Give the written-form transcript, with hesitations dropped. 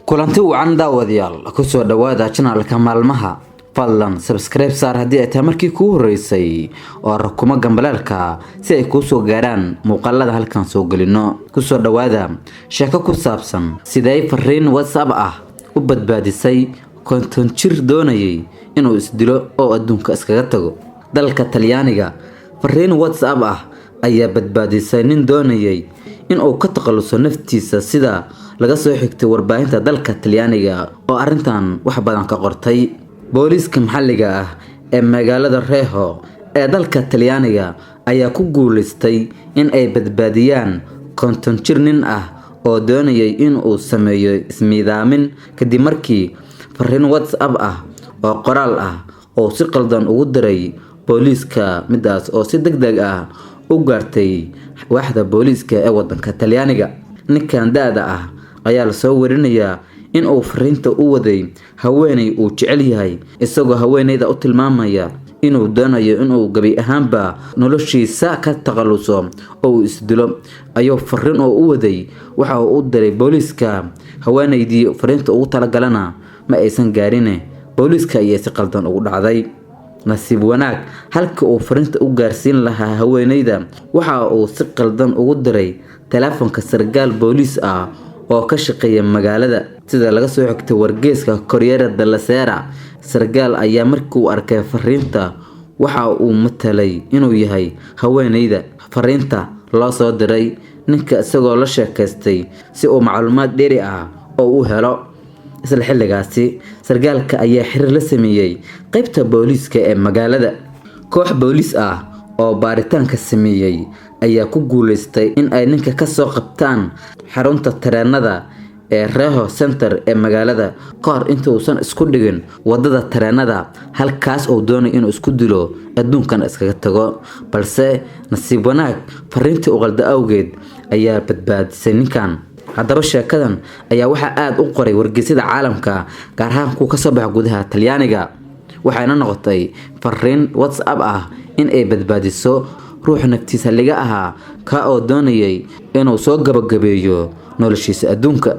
kulanti wacan daawadayaal ku soo dhawaada channelka maalmaha fadlan subscribe saar haddii ay tahay markii kugu horeysay oo rakuma gambalaalka si ay kuu soo gaaraan muuqaalada halkan soo gelino ku soo dhawaada sheeko ku saabsan sidee fariin WhatsApp ah u badbaadisay konton jir doonayay inuu isdilo oo adduunka iskaga tago dalka Talyaaniga fariin WhatsApp ah ayaa badbaadisay nin doonayay inuu ka takhaluso naftiisa sida laga soo xigtay warbaahinta dalka Talyaaniga oo arintan wax badan ka qortay booliiska maxalliga ah ee magaalada Reho ee dalka Talyaaniga ayaa ku guuleystay in ay badbaadiyaan konton jir nin ah oo doonayay in uu sameeyo ismiidaamin kadib markii fariin WhatsApp ah oo qoraal ah oo si qaldan ugu diray booliiska midaas oo si degdeg ah u gaartay waaxda booliiska ee wadanka Talyaaniga ninkan daada ah ayaa la soo warinayaa in uu fariinta u waday haweeney uu jecel yahay isagoo haweeneyda u tilmaamaya inuu doonayo inuu gabi ahaanba noloshiisa ka takhaluso oo uu isdilo ayuu fariin oo u waday waxa uu u diray booliiska haweeneydii fariinta ugu talagalana ma aysan gaarin booliiska ayaa si qaldan ugu dhacday nasiib wanaag halka uu fariinta u gaarsiin lahaa haweeneyda waxa uu si qaldan ugu diray telefoonka sargaal booliis ah oo ka shaqeeya magaalada sida laga soo xigtay wargeyska Corriere della Sera sargaal ayaa markii uu arkay fariinta waxa uu matalay inuu yahay haweeneyda fariinta loo soo diray ninka isagoo la sheekaystay si uu macluumaad dheeri ah oo u helo isla xilligaasi sargaalka ayaa xiriir la sameeyay qaybta booliiska ee magaalada koox booliis ah oo baaritaanka sameeyay ayaa ku guuleystay in ay ninka ka soo qabtaan xarunta tareenada ee Reho Center ee magaalada qaar inta uusan isku dhigin wadada tareenada halkaas oo doonay inuu isku dilo adduunkan iskaga tago balse nasiib wanaag fariintii u qalda awgeed ayaa badbaadisay ninkan haddaba sheekadan ayaa waxa aad u qoray wargeysyada caalamka gaar ahaan kuwa ka soo baxa gudaha Talyaaniga waxayna noqotay fariin WhatsApp ah in ay badbaadiso ruux naftiisa laga ahaa ka oo doonayay inuu soo gabagabeeyo noloshiisa adduunka